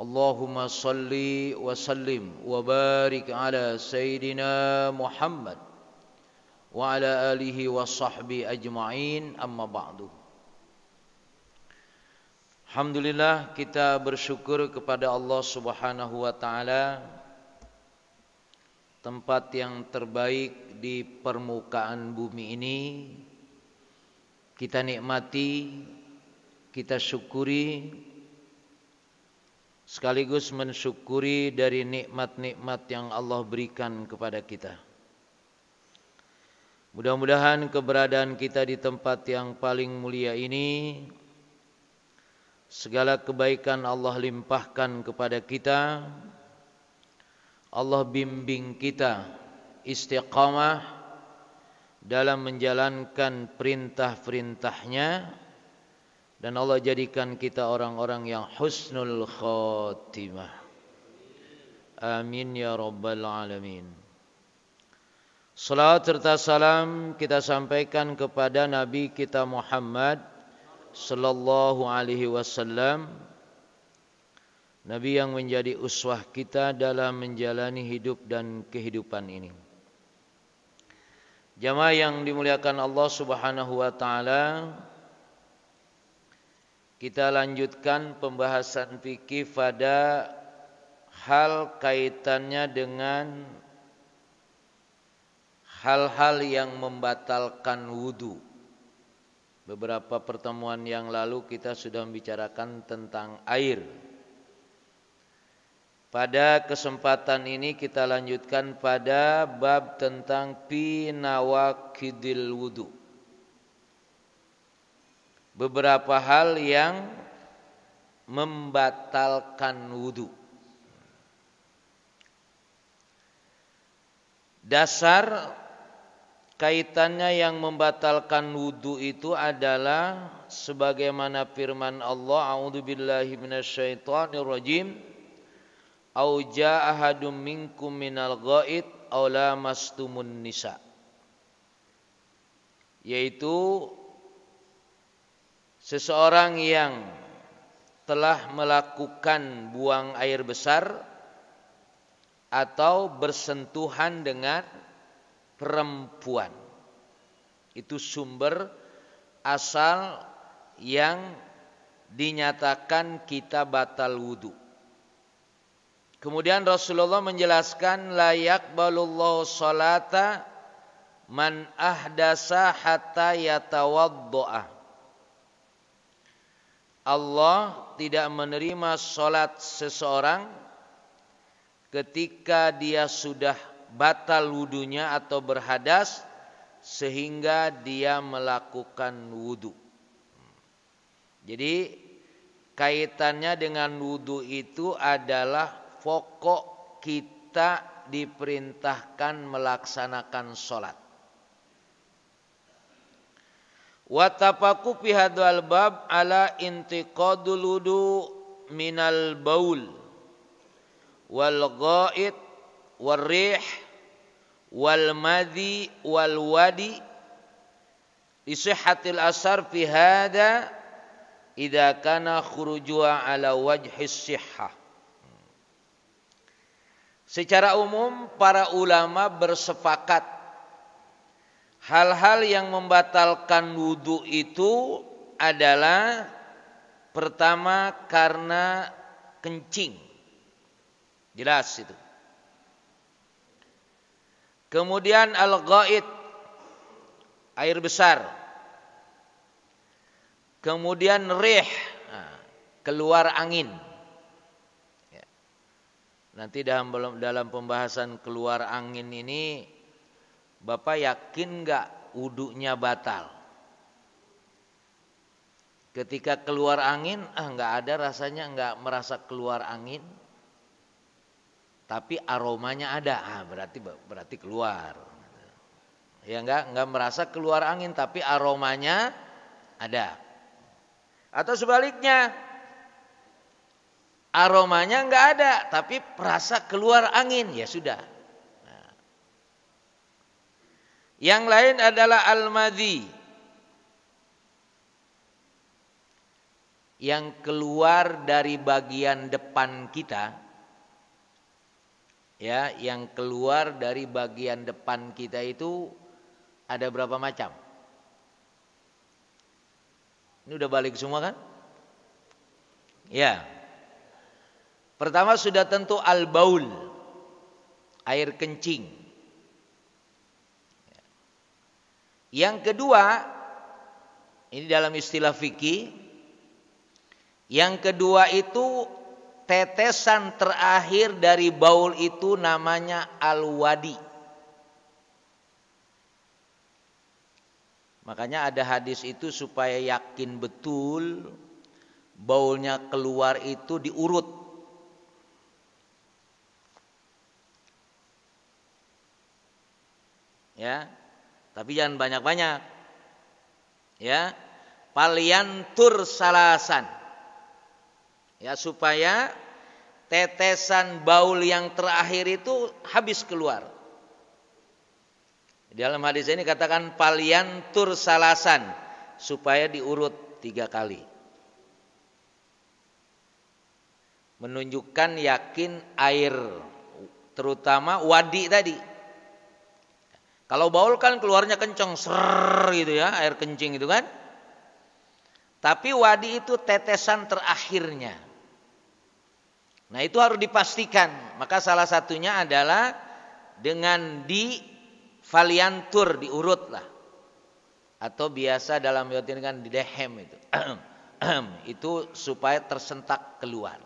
Allahumma salli wa sallim wa barik ala Sayyidina Muhammad wa ala alihi wa sahbihi ajma'in, amma ba'du. Alhamdulillah, kita bersyukur kepada Allah Subhanahu wa ta'ala, tempat yang terbaik di permukaan bumi ini kita nikmati, kita syukuri, sekaligus mensyukuri dari nikmat-nikmat yang Allah berikan kepada kita. Mudah-mudahan keberadaan kita di tempat yang paling mulia ini, segala kebaikan Allah limpahkan kepada kita. Allah bimbing kita istiqamah dalam menjalankan perintah-perintahnya, dan Allah jadikan kita orang-orang yang husnul khatimah. Amin ya rabbal alamin. Salawat serta salam kita sampaikan kepada Nabi kita Muhammad sallallahu alaihi wasallam, Nabi yang menjadi uswah kita dalam menjalani hidup dan kehidupan ini. Jamaah yang dimuliakan Allah Subhanahu wa taala, kita lanjutkan pembahasan fikih pada hal kaitannya dengan hal-hal yang membatalkan wudu. Beberapa pertemuan yang lalu kita sudah membicarakan tentang air. Pada kesempatan ini kita lanjutkan pada bab tentang pinawakidil wudu. Beberapa hal yang membatalkan wudu. Dasar kaitannya yang membatalkan wudu itu adalah sebagaimana firman Allah, a'udzubillahi minasyaitonirrajim, au jaa ahadum minkum minal ghaid aw lamastumun nisa, yaitu seseorang yang telah melakukan buang air besar atau bersentuhan dengan perempuan. Itu sumber asal yang dinyatakan kita batal wudu. Kemudian Rasulullah menjelaskan, la yaqbalullahu sholata man ahdasa hatta yatawaddo'a. Allah tidak menerima sholat seseorang ketika dia sudah batal wudunya atau berhadas sehingga dia melakukan wudu. Jadi kaitannya dengan wudu itu adalah pokok kita diperintahkan melaksanakan sholat. Wa tafaqu fi hadzal bab ala intiqadul wudu minal baul wal ghaid wal rih wal madhi wal wadi li sihhatil asar fi hadza idza kana khurujuha ala wajhis sihhah. Secara umum para ulama bersepakat hal-hal yang membatalkan wudu itu adalah pertama karena kencing. Jelas itu. Kemudian al-ghaid, air besar. Kemudian rih, keluar angin. Nanti dalam pembahasan keluar angin ini, Bapak yakin enggak wudunya batal? Ketika keluar angin, enggak ada rasanya, enggak merasa keluar angin. Tapi aromanya ada, berarti keluar. Ya enggak merasa keluar angin tapi aromanya ada. Atau sebaliknya, aromanya enggak ada tapi perasa keluar angin, ya sudah. Yang lain adalah al-madhi. yang keluar dari bagian depan kita, ya, yang keluar dari bagian depan kita itu ada berapa macam? Ini udah balik semua kan? Ya. Pertama sudah tentu al-baul, air kencing. Yang kedua, ini dalam istilah fikih, yang kedua itu tetesan terakhir dari baul itu namanya al-wadi. Makanya ada hadis itu supaya yakin betul baulnya keluar itu diurut. Ya, tapi jangan banyak-banyak. Ya, palyantur salasan. Ya, supaya tetesan baul yang terakhir itu habis keluar. Di dalam hadis ini katakan palyantur salasan, supaya diurut 3 kali. Menunjukkan yakin air, terutama wadi tadi. Kalau baul kan keluarnya kenceng, ser gitu ya, air kencing itu kan. Tapi wadi itu tetesan terakhirnya. Nah itu harus dipastikan. Maka salah satunya adalah dengan di faliantur, diurut lah. Atau biasa dalam riwayat ini kan di dehem itu. Itu supaya tersentak keluar.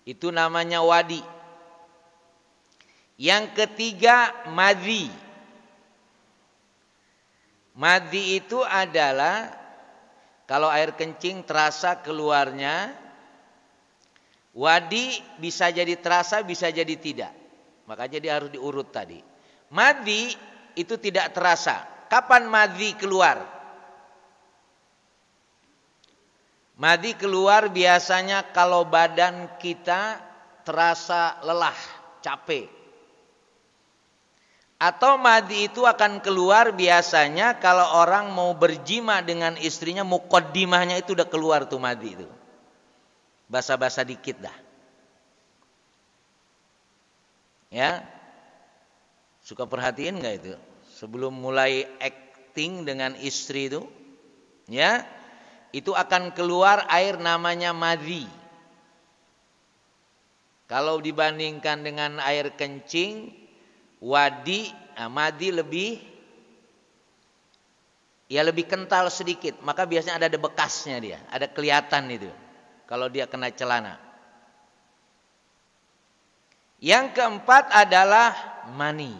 Itu namanya wadi. Yang ketiga madhi. Madhi itu adalah kalau air kencing terasa keluarnya. Wadi bisa jadi terasa, bisa jadi tidak. Makanya dia harus diurut tadi. Madhi itu tidak terasa. Kapan madhi keluar? Madhi keluar biasanya kalau badan kita terasa lelah, capek. Atau madhi itu akan keluar biasanya kalau orang mau berjima dengan istrinya, muqaddimahnya itu udah keluar tuh madhi itu. Basa-basa dikit dah. Ya. Suka perhatiin enggak itu? Sebelum mulai acting dengan istri itu, ya, itu akan keluar air namanya madhi. Kalau dibandingkan dengan air kencing, wadi, madhi lebih kental sedikit. Maka biasanya ada bekasnya dia, ada kelihatan itu kalau dia kena celana. Yang keempat adalah mani.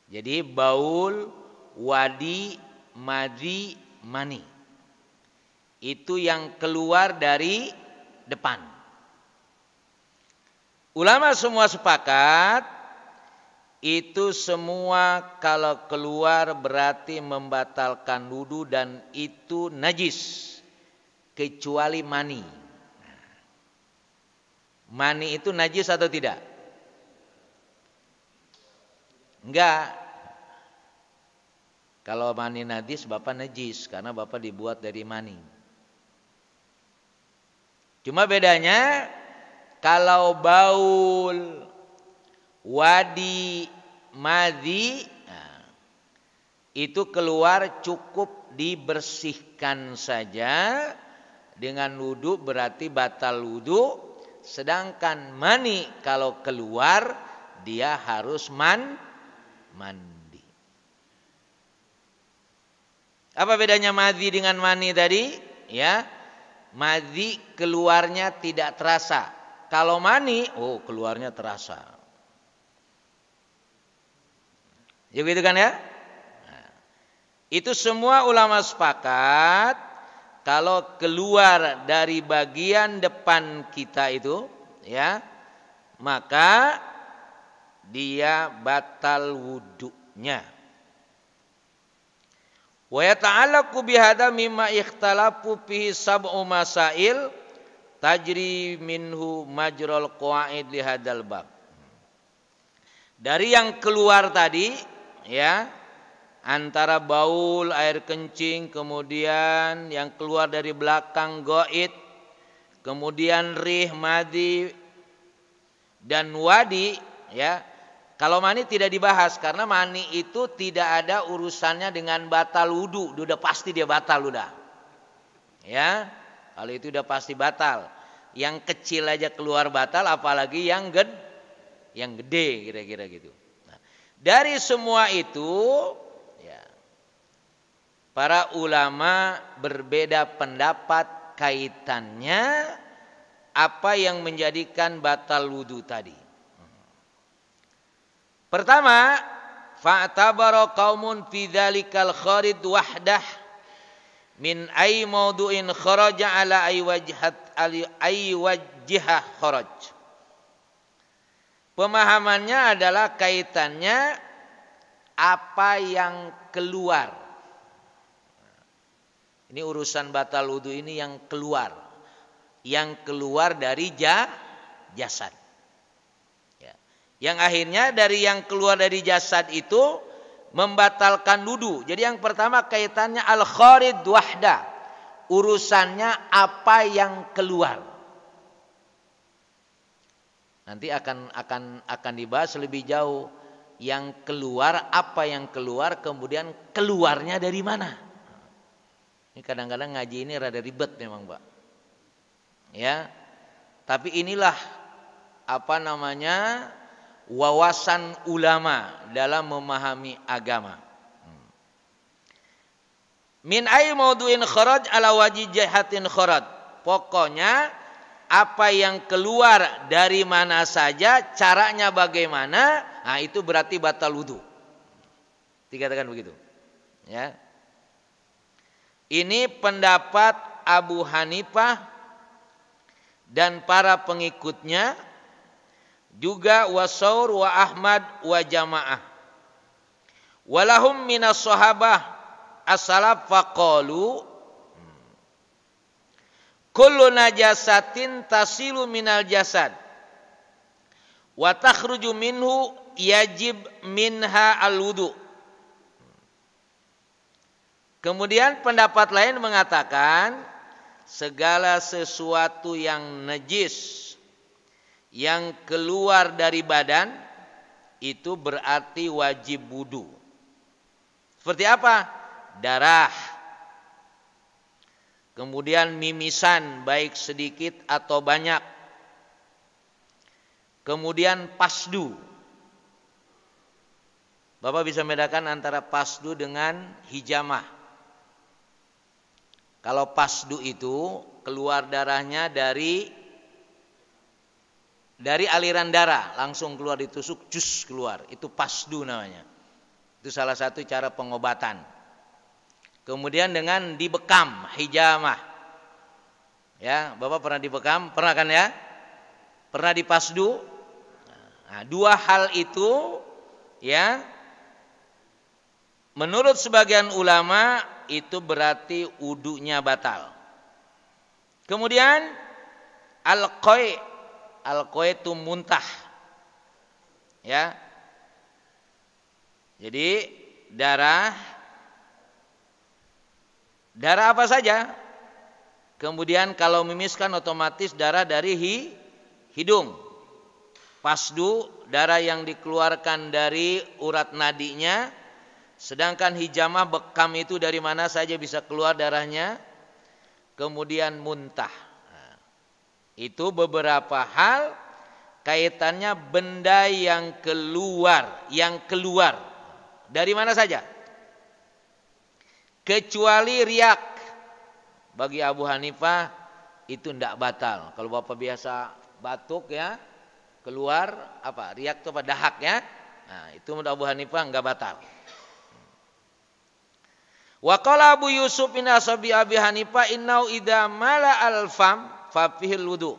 Jadi baul, wadi, madhi, mani. Itu yang keluar dari depan. Ulama semua sepakat, itu semua kalau keluar berarti membatalkan wudu dan itu najis. Kecuali mani. Mani itu najis atau tidak? Enggak. Kalau mani najis, bapak najis. Karena bapak dibuat dari mani. Cuma bedanya, kalau baul, wadi, madhi, itu keluar cukup dibersihkan saja dengan wudu, berarti batal wudu. Sedangkan mani kalau keluar dia harus mandi. Apa bedanya madhi dengan mani tadi? Ya, madhi keluarnya tidak terasa. Kalau mani, keluarnya terasa. Ya gitu kan ya? Nah, itu semua ulama sepakat kalau keluar dari bagian depan kita itu, ya, maka dia batal wudunya. Wa yata'allaqu bihadza mimma ikhtalafu fihi sab'u masail tajri minhu majral qawaid li hadzal bab. Dari yang keluar tadi, ya, antara baul air kencing, kemudian yang keluar dari belakang goit, kemudian rih madi dan wadi, ya. Kalau mani tidak dibahas karena mani itu tidak ada urusannya dengan batal wudu, udah pasti dia batal udah. Ya. Kalau itu udah pasti batal. Yang kecil aja keluar batal, apalagi yang gede kira-kira gitu. Nah, dari semua itu, ya, para ulama berbeda pendapat kaitannya apa yang menjadikan batal wudu tadi. Pertama, fa'tabara qaumun fi dzalikal kharid wahdah min ay maudu'in kharaja ala ay wajhah kharaj. Pemahamannya adalah kaitannya apa yang keluar. Ini urusan batal wudu ini yang keluar. Yang keluar dari jasad. Ya. Yang akhirnya dari yang keluar dari jasad itu membatalkan wudu. Jadi yang pertama kaitannya al-kharid wahda. Urusannya apa yang keluar. Nanti akan dibahas lebih jauh. Yang keluar, apa yang keluar, kemudian keluarnya dari mana. Ini kadang-kadang ngaji ini rada ribet memang, Pak. Ya. Tapi inilah wawasan ulama dalam memahami agama. Min ay maudu'in kharaj ala wajihatin kharaj. Pokoknya apa yang keluar dari mana saja, caranya bagaimana, nah itu berarti batal wudu. Dikatakan begitu. Ya. Ini pendapat Abu Hanifah dan para pengikutnya, juga wasaur wa Ahmad wa jamaah. Walahum minas sahabah as-salaf faqalu kullu najasatin tasilu minal jasad wa takhruju minhu yajib minha al-wudu. Kemudian pendapat lain mengatakan segala sesuatu yang najis yang keluar dari badan itu berarti wajib wudu. Seperti apa? Darah. Kemudian mimisan baik sedikit atau banyak. Kemudian pasdu. Bapak bisa membedakan antara pasdu dengan hijamah. Kalau pasdu itu keluar darahnya dari aliran darah, langsung keluar ditusuk, jus keluar. Itu pasdu namanya. Itu salah satu cara pengobatan. Kemudian dengan dibekam, hijamah. Ya, Bapak pernah dibekam? Pernah kan ya? Pernah dipasdu? Nah, dua hal itu ya menurut sebagian ulama itu berarti wudunya batal. Kemudian al-qai' itu muntah. Ya. Jadi darah apa saja. Kemudian kalau mimiskan otomatis darah dari hidung. Pasdu darah yang dikeluarkan dari urat nadinya. Sedangkan hijamah bekam itu dari mana saja bisa keluar darahnya. Kemudian muntah. Nah, itu beberapa hal kaitannya benda yang keluar. Dari mana saja? Kecuali riak. Bagi Abu Hanifah itu tidak batal. Kalau Bapak biasa batuk ya, keluar apa? Riak itu apa? Dahak ya. Nah, itu menurut Abu Hanifah enggak batal. Wa qala Abu Yusuf bin Ashabi Abi Hanifah innau idza mala al-fam fa fihil wudu.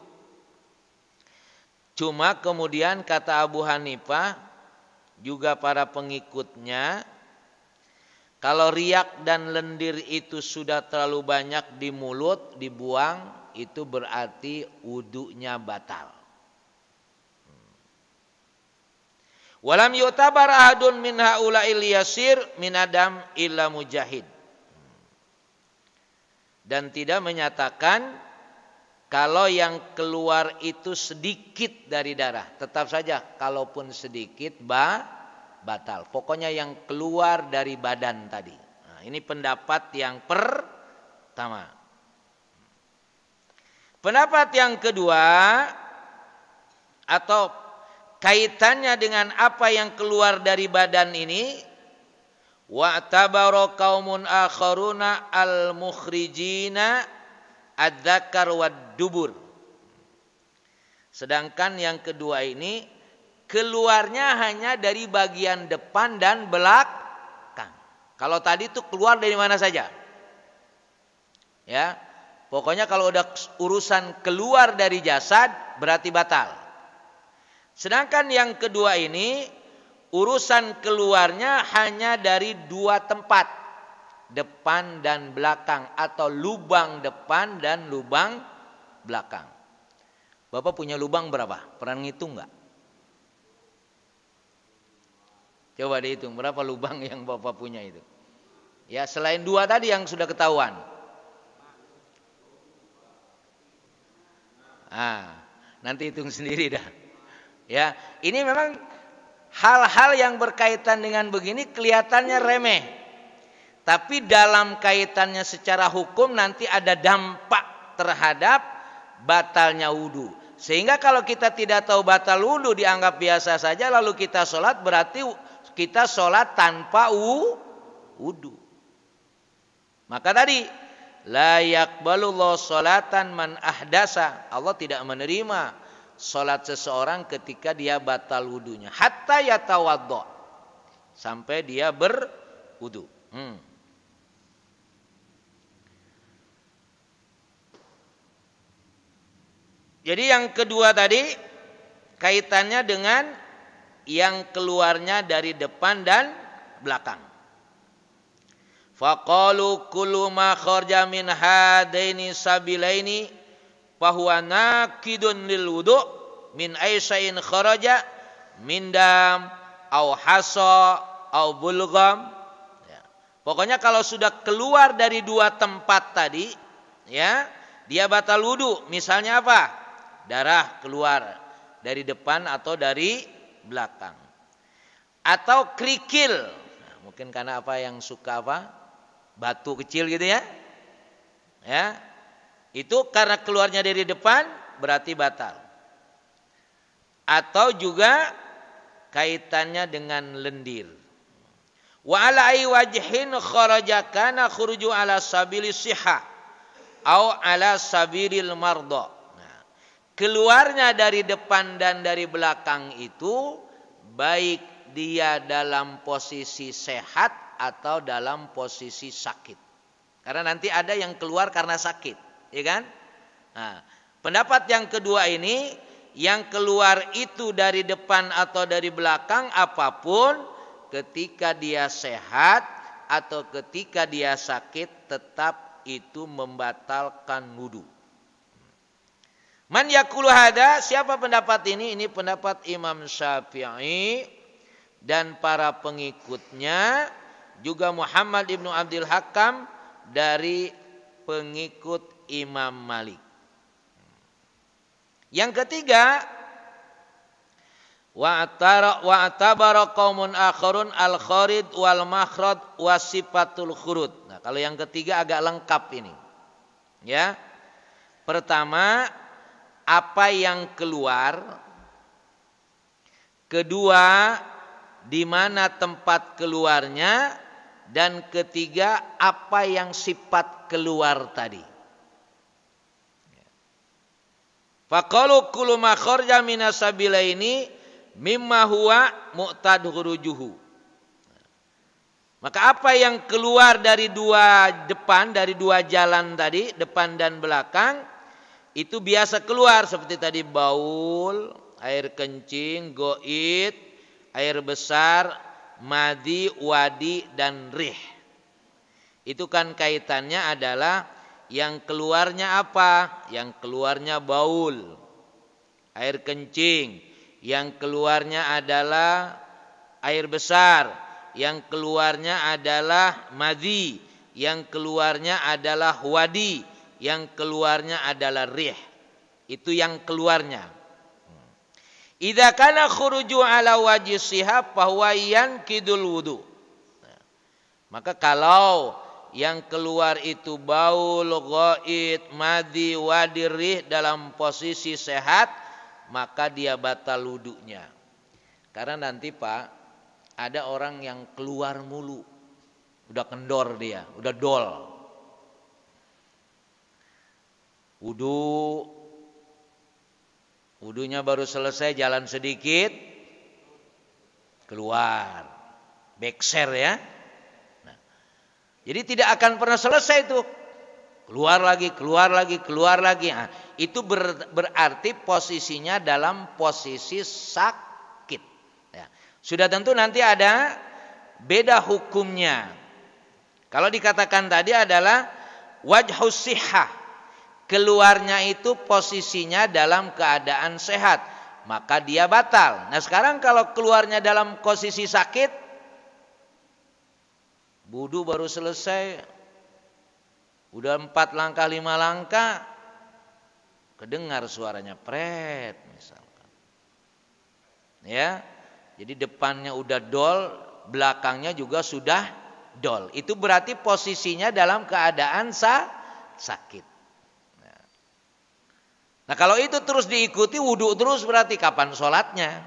Cuma kemudian kata Abu Hanifah juga para pengikutnya, kalau riak dan lendir itu sudah terlalu banyak di mulut, dibuang, itu berarti wudunya batal. Walam yu'tabar ahadun min haula'il yasir min adam illa mujahid. Dan tidak menyatakan kalau yang keluar itu sedikit dari darah. Tetap saja kalaupun sedikit batal. Pokoknya yang keluar dari badan tadi. Nah, ini pendapat yang pertama. Pendapat yang kedua atau kaitannya dengan apa yang keluar dari badan ini, wa tabara qaumun akharuna al-mukhrijina adzakar wad dubur. Sedangkan yang kedua ini keluarnya hanya dari bagian depan dan belakang. Kalau tadi itu keluar dari mana saja. Ya. Pokoknya kalau udah urusan keluar dari jasad berarti batal. Sedangkan yang kedua ini urusan keluarnya hanya dari dua tempat, depan dan belakang atau lubang depan dan lubang belakang. Bapak punya lubang berapa? Pernah ngitung nggak? Coba dihitung berapa lubang yang Bapak punya itu. Ya selain dua tadi yang sudah ketahuan. Nanti hitung sendiri dah. Ya, ini memang hal-hal yang berkaitan dengan begini kelihatannya remeh. Tapi dalam kaitannya secara hukum nanti ada dampak terhadap batalnya wudu. Sehingga kalau kita tidak tahu batal wudu dianggap biasa saja lalu kita sholat berarti kita sholat tanpa wudu. Maka tadi la yaqbalullahu sholatan man ahdasa. Allah tidak menerima sholat seseorang ketika dia batal wudunya. Hatta yatawaddo. Sampai dia berwudu. Jadi yang kedua tadi kaitannya dengan yang keluarnya dari depan dan belakang. Faqalu kullu ma kharja min hadaini sabilaini fahuwa naqidun lil wudu min aisya'in kharaja min dam au hasa au bulgham. Ya. Pokoknya kalau sudah keluar dari dua tempat tadi, ya, dia batal wudu. Misalnya apa? Darah keluar dari depan atau dari belakang. Atau kerikil. Nah, mungkin karena apa yang suka apa? Batu kecil gitu ya. Ya. Itu karena keluarnya dari depan berarti batal. Atau juga kaitannya dengan lendir. Wa ala ay wajhin kharaja kana khuruju ala sabili sihah au ala sabilil marda. Nah, keluarnya dari depan dan dari belakang itu baik dia dalam posisi sehat atau dalam posisi sakit. Karena nanti ada yang keluar karena sakit, ya kan? Nah, pendapat yang kedua ini, yang keluar itu dari depan atau dari belakang apapun, ketika dia sehat atau ketika dia sakit, tetap itu membatalkan wudu. Man yaqulu hada, siapa pendapat ini? Ini pendapat Imam Syafi'i dan para pengikutnya. Juga Muhammad ibnu Abdul Hakam dari pengikut Imam Malik. Yang ketiga, wa atabara qaumun akharun al-kharid wal makhrad wa sifatul khurud. Nah, kalau yang ketiga agak lengkap ini. Ya. Pertama, apa yang keluar. Kedua, di mana tempat keluarnya. Dan ketiga, apa yang sifat keluar tadi. Faqalu kullu ma kharja minas sabilaini mimma huwa mu'tad khurujuhu. Maka apa yang keluar dari dua depan, dari dua jalan tadi, depan dan belakang, itu biasa keluar seperti tadi baul, air kencing, goit, air besar, madi, wadi, dan rih. Itu kan kaitannya adalah yang keluarnya apa? Yang keluarnya baul, air kencing. Yang keluarnya adalah air besar, yang keluarnya adalah madhi, yang keluarnya adalah wadi, yang keluarnya adalah rih. Itu yang keluarnya. Idza kana khuruju ala wajhi sihab fa huwa yankidul wudu. Maka kalau yang keluar itu baul, ghaid, madhi, wadi, rih dalam posisi sehat, maka dia batal wudunya. Karena nanti Pak, ada orang yang keluar mulu. Udah kendor dia, udah dol. Wudunya baru selesai, jalan sedikit, keluar. Bekser ya. Jadi tidak akan pernah selesai itu. Keluar lagi. Nah, itu berarti posisinya dalam posisi sakit. Ya. Sudah tentu nanti ada beda hukumnya. Kalau dikatakan tadi adalah wajhus sihah. Keluarnya itu posisinya dalam keadaan sehat. Maka dia batal. Nah sekarang kalau keluarnya dalam posisi sakit, wudu baru selesai, udah 4 langkah 5 langkah, kedengar suaranya pret misalkan. Ya, jadi depannya udah dol, belakangnya juga sudah dol. Itu berarti posisinya dalam keadaan sakit. Nah kalau itu terus diikuti wudu terus berarti kapan sholatnya?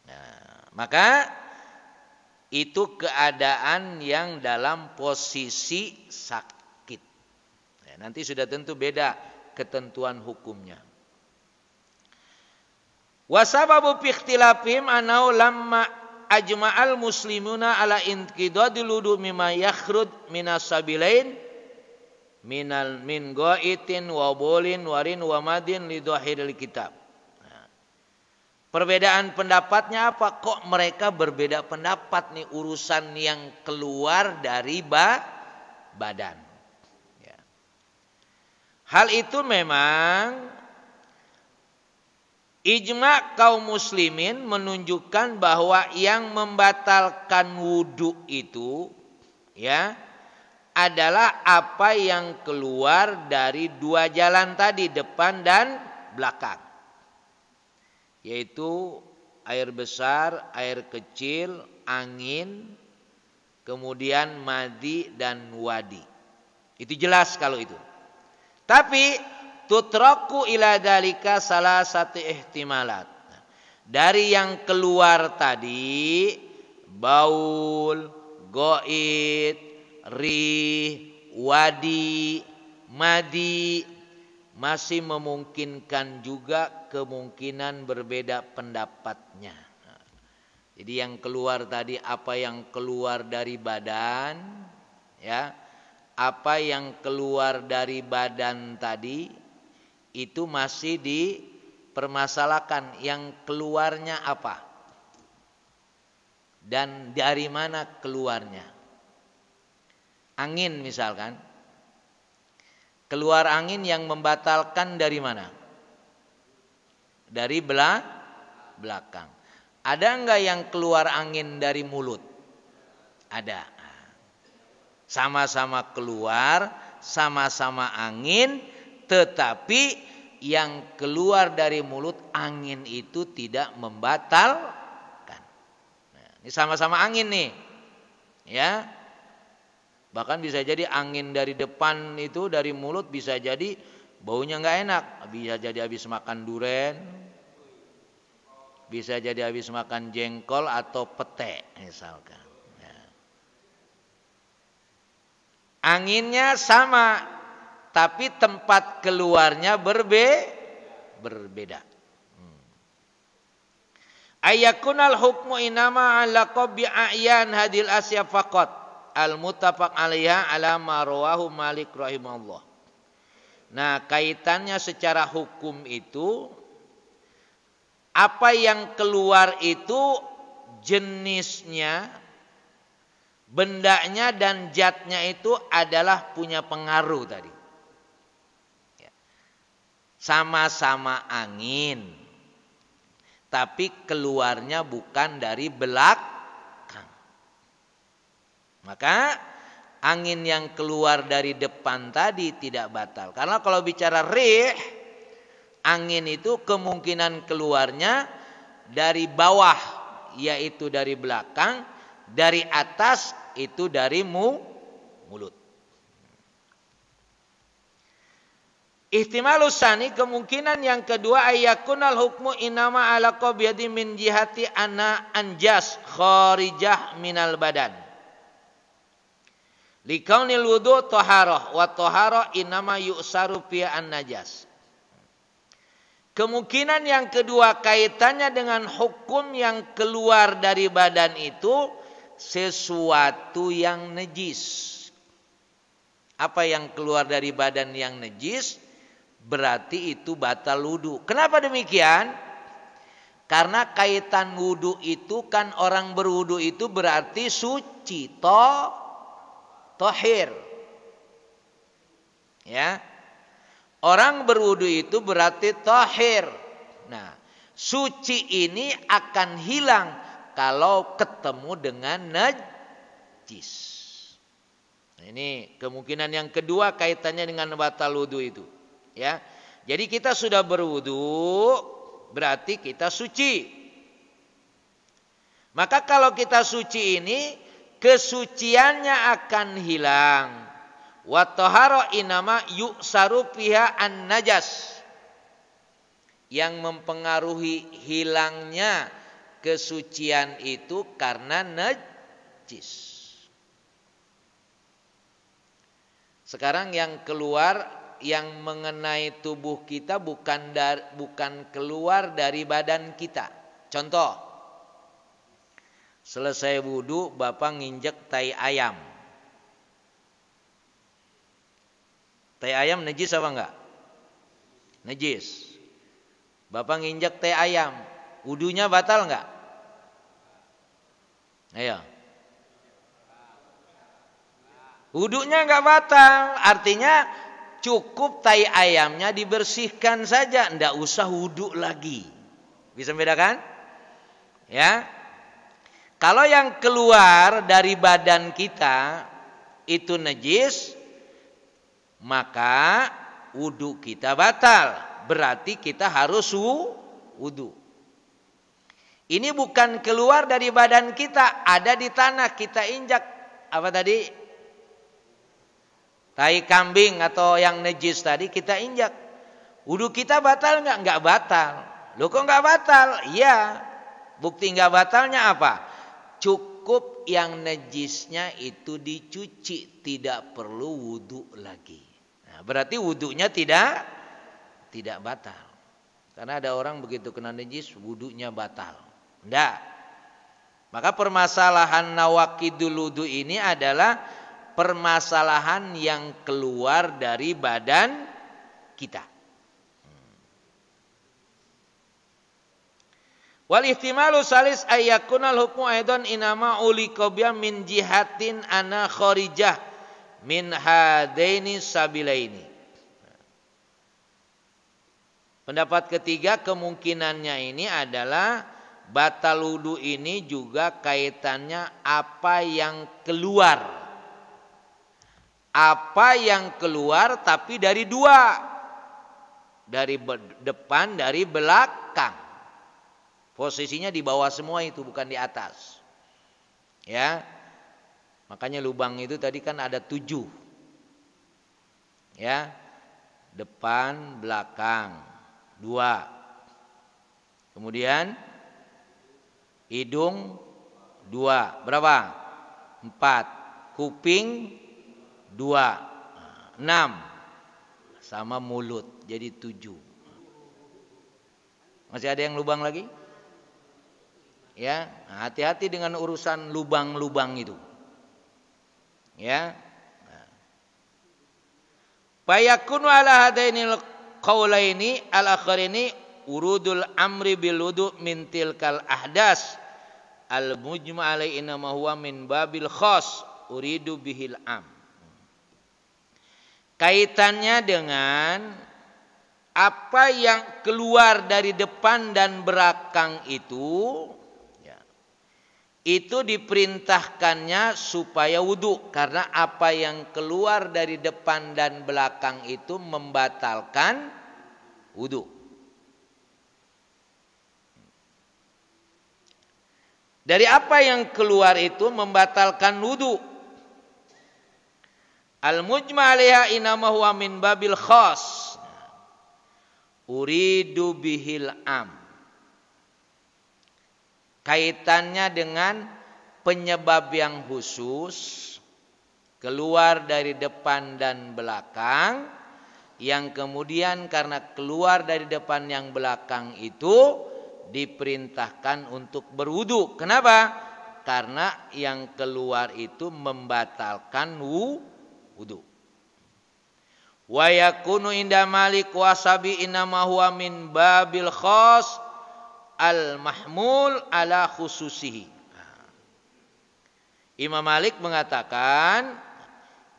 Nah, maka itu keadaan yang dalam posisi sakit. Ya, nanti sudah tentu beda ketentuan hukumnya. Wasababu fi ikhtilafihim anau lamma ajma'al muslimuna ala inqidadil wudu mimma yakhrud minas sabilain min ghaitin wa bolin warin wa madin li dhahiril kitab. Perbedaan pendapatnya apa? Kok mereka berbeda pendapat nih urusan yang keluar dari badan. Ya. Hal itu memang ijma kaum muslimin menunjukkan bahwa yang membatalkan wudu itu ya adalah apa yang keluar dari 2 jalan tadi, depan dan belakang. Yaitu air besar, air kecil, angin, kemudian madhi dan wadi. Itu jelas kalau itu. Tapi tutraku ila dalika salah satu ihtimalat. Dari yang keluar tadi, baul, ghaid, rih, wadi, madhi, masih memungkinkan juga kemungkinan berbeda pendapatnya. Jadi yang keluar tadi apa yang keluar dari badan, ya, apa yang keluar dari badan tadi itu masih dipermasalahkan. Yang keluarnya apa dan dari mana keluarnya. Angin misalkan. Keluar angin yang membatalkan dari mana? Dari belakang. Ada enggak yang keluar angin dari mulut? Ada. Sama-sama keluar, sama-sama angin, tetapi yang keluar dari mulut angin itu tidak membatalkan. Nah, ini sama-sama angin nih. Ya. Bahkan bisa jadi angin dari depan itu dari mulut bisa jadi baunya nggak enak. Bisa jadi habis makan duren, bisa jadi habis makan jengkol atau pete misalkan. Ya. Anginnya sama, tapi tempat keluarnya berbeda. Ayakunal hukmu inama ala qabi a'yan hadil asya faqat. Al-muttafaq 'alaiha ala ma rawahu Malik rahimahullah. Nah, kaitannya secara hukum itu apa yang keluar itu jenisnya, bendanya dan zatnya itu adalah punya pengaruh tadi. Sama-sama angin. tapi keluarnya bukan dari belakang. Maka angin yang keluar dari depan tadi tidak batal. Karena kalau bicara rih, angin itu kemungkinan keluarnya dari bawah, yaitu dari belakang, dari atas itu dari mulut. Ihtimalus tsani, kemungkinan yang kedua, ayakunal hukmu inama alaqa biyadi min jihati ana anjas kharijah minal badan. Likaunil wudu taharah wa taharah inama yu'saru fi an-najas. Kemungkinan yang kedua kaitannya dengan hukum yang keluar dari badan itu sesuatu yang najis. Apa yang keluar dari badan yang najis? Berarti itu batal wudu. Kenapa demikian? Karena kaitan wudu itu kan orang berwudu itu berarti suci, tohir. Ya. Orang berwudu itu berarti tohir. Nah, suci ini akan hilang kalau ketemu dengan najis. Nah, ini kemungkinan yang kedua kaitannya dengan batal wudu itu. Ya, jadi kita sudah berwudu, berarti kita suci. Maka kalau kita suci ini, kesuciannya akan hilang. Wa tahara inama yu'saru fiha an-najas. Yang mempengaruhi hilangnya kesucian itu karena najis. Sekarang yang keluar, yang mengenai tubuh kita bukan keluar dari badan kita. Contoh, selesai wudu Bapak nginjek tai ayam. Tai ayam najis apa enggak? Najis. Bapak nginjek tai ayam, wudunya batal enggak? Ayo. Wudunya enggak batal, artinya cukup tai ayamnya dibersihkan saja, enggak usah wudu lagi. Bisa membedakan? Ya. Kalau yang keluar dari badan kita itu najis, maka wudu kita batal. Berarti kita harus wudu. Ini bukan keluar dari badan kita, ada di tanah kita injak. Apa tadi? Tai kambing atau yang najis tadi kita injak. Wudu kita batal enggak? Enggak batal. Loh kok enggak batal? Iya. Bukti enggak batalnya apa? Cukup yang najisnya itu dicuci, tidak perlu wudu lagi. Nah, berarti wudunya tidak batal. Karena ada orang begitu kena najis wudunya batal. Enggak. Maka permasalahan nawaqidul wudu ini adalah permasalahan yang keluar dari badan kita. Wal ihtimalu salis ayyakunal hukmu aidan inama uliqabya min jihatin ana kharijah min hadaini sabilaini. Pendapat ketiga kemungkinannya ini adalah batal wudu ini juga kaitannya apa yang keluar. Apa yang keluar tapi dari dua. Dari depan, dari belakang. Posisinya di bawah semua itu, bukan di atas. Ya. Makanya lubang itu tadi kan ada 7. Ya. Depan, belakang. 2. Kemudian hidung 2. Berapa? 4. Kuping 2, 6 sama mulut jadi 7. Masih ada yang lubang lagi? Ya, hati-hati dengan urusan lubang-lubang itu. Ya. Fayakunu ala hadainil qaulaini al-akharini urudul amri bil wudu min tilkal ahdas al mujma' alaihi ma huwa min babil khas uridu bihil am. Kaitannya dengan apa yang keluar dari depan dan belakang itu, ya, itu diperintahkannya supaya wudu, karena apa yang keluar dari depan dan belakang itu membatalkan wudu. Dari apa yang keluar itu membatalkan wudu. Al-mujma' 'alaiha inama huwa min babil khas. Uridu bihil am. Kaitannya dengan penyebab yang khusus keluar dari depan dan belakang, yang kemudian karena keluar dari depan yang belakang itu diperintahkan untuk berwudu. Kenapa? Karena yang keluar itu membatalkan wudu. Wa yakunu inda Malik wa Sabi inama huwa min babil khas al mahmul ala khususihi. Imam Malik mengatakan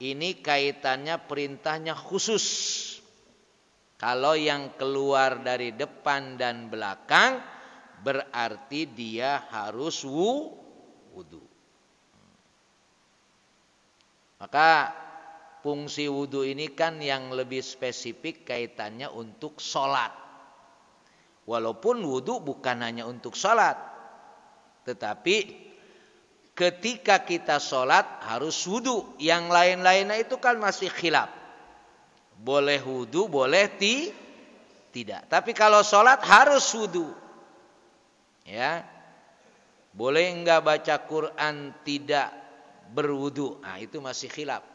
ini kaitannya perintahnya khusus. Kalau yang keluar dari depan dan belakang berarti dia harus wudu. Maka fungsi wudu ini kan yang lebih spesifik kaitannya untuk sholat. Walaupun wudu bukan hanya untuk sholat, tetapi ketika kita sholat harus wudu. Yang lain-lainnya itu kan masih khilaf. Boleh wudu, boleh tidak. Tapi kalau sholat harus wudu. Ya, boleh enggak baca Quran tidak berwudu? Nah, itu masih khilaf.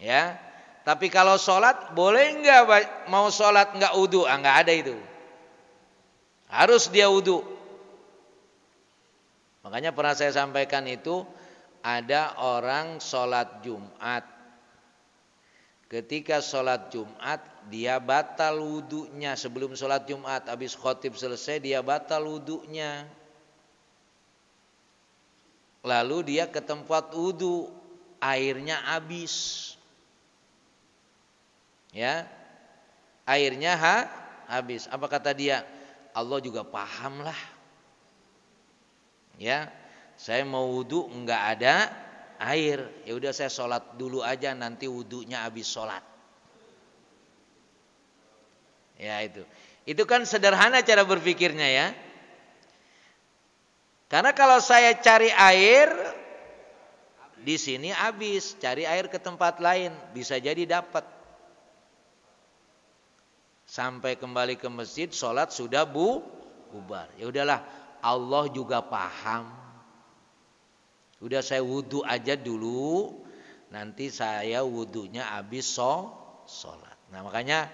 Ya, tapi kalau sholat boleh enggak mau sholat enggak wudu? Ah, enggak ada itu. Harus dia wudu. Makanya pernah saya sampaikan itu, ada orang sholat Jumat. Ketika sholat Jumat dia batal wudunya. Sebelum sholat Jumat habis khotib selesai dia batal wudunya. Lalu dia ke tempat wudu, airnya habis. Ya, airnya habis. Apa kata dia? Allah juga paham lah. Ya, saya mau wudu enggak ada air. Ya udah saya sholat dulu aja, nanti wudunya habis sholat. Ya itu. Itu kan sederhana cara berpikirnya ya. Karena kalau saya cari air di sini habis, cari air ke tempat lain bisa jadi dapat. Sampai kembali ke masjid, sholat sudah bubar. Ya udahlah, Allah juga paham. Udah saya wudu aja dulu, nanti saya wudunya habis sholat. Nah makanya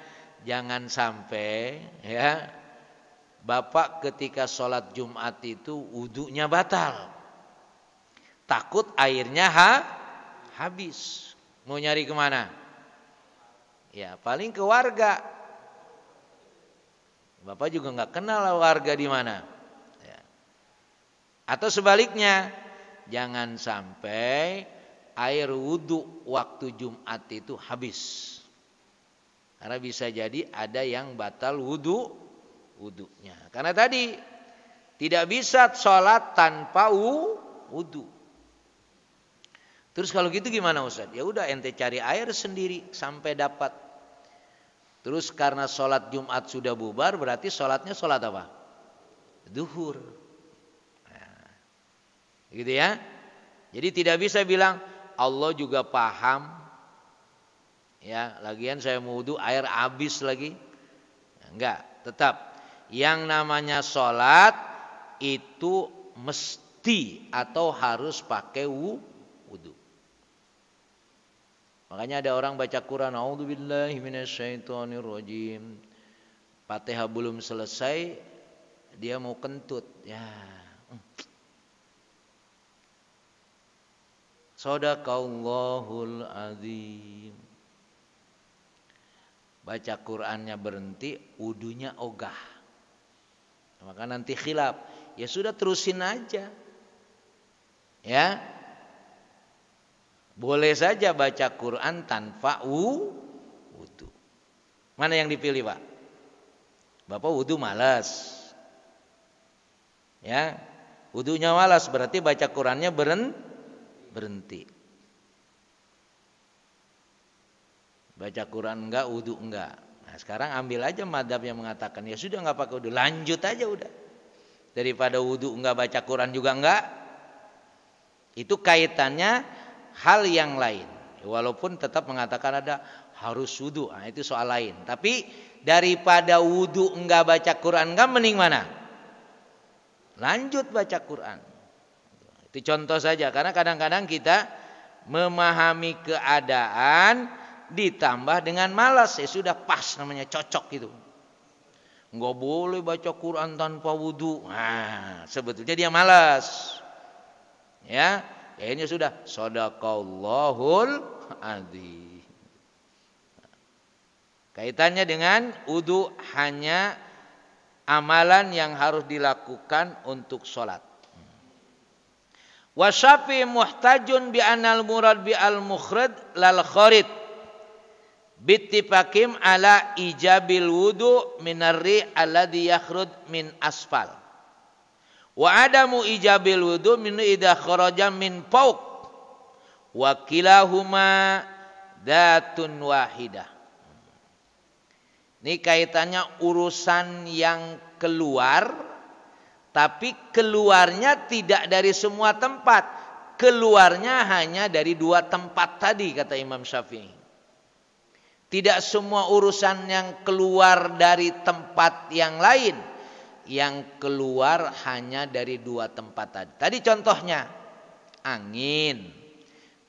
jangan sampai ya Bapak ketika sholat Jumat itu wudunya batal. Takut airnya habis. Mau nyari kemana? Ya paling ke warga. Bapak juga nggak kenal warga di mana. Ya. Atau sebaliknya, jangan sampai air wudu waktu Jumat itu habis. Karena bisa jadi ada yang batal wudunya. Karena tadi tidak bisa sholat tanpa wudu. Terus kalau gitu gimana Ustaz? Ya udah ente cari air sendiri sampai dapat. Terus karena sholat Jumat sudah bubar, berarti sholatnya sholat apa? Duhur. Nah, gitu ya. Jadi tidak bisa bilang Allah juga paham. Ya, lagian saya mau wudu air habis lagi. Enggak, tetap yang namanya sholat itu mesti atau harus pakai wudu. Makanya ada orang baca Quran, a'udzubillahi minasyaitonirrajim. Fatihah belum selesai, dia mau kentut. Ya. Shadaqallahul azim. Baca Qur'annya berhenti, wudunya ogah. Maka nanti khilaf. Ya sudah terusin aja. Ya. Boleh saja baca Quran tanpa wudu. Mana yang dipilih, Pak? Bapak wudu malas. Ya. Wudunya malas berarti baca Qur'annya berhenti. Baca Quran enggak, wudu enggak. Nah, sekarang ambil aja madhab yang mengatakan ya sudah enggak pakai wudu, lanjut aja udah. Daripada wudu enggak, baca Quran juga enggak. Itu kaitannya hal yang lain. Walaupun tetap mengatakan ada harus wudu. Nah, itu soal lain. Tapi daripada wudu enggak, baca Quran enggak, mending mana? Lanjut baca Quran. Itu contoh saja, karena kadang-kadang kita memahami keadaan ditambah dengan malas, ya sudah pas namanya, cocok gitu. Enggak boleh baca Quran tanpa wudu. Nah, sebetulnya dia malas. Ya, ini sudah shadaqallahul adzim. Kaitannya dengan wudu hanya amalan yang harus dilakukan untuk sholat. Wasyafi muhtajun bi anal murad bi al mukhrad lal kharid. Bittifakim ala ijabil wudu minarri alladhi yakhrud min asfal. Wa adamu ijabil wudu min idha kharaja min fawq. Wa kilahuma datun wahidah. Ini kaitannya urusan yang keluar, tapi keluarnya tidak dari semua tempat. Keluarnya hanya dari 2 tempat tadi, kata Imam Syafi'i. Tidak semua urusan yang keluar dari tempat yang lain. Yang keluar hanya dari 2 tempat tadi. Tadi contohnya, angin.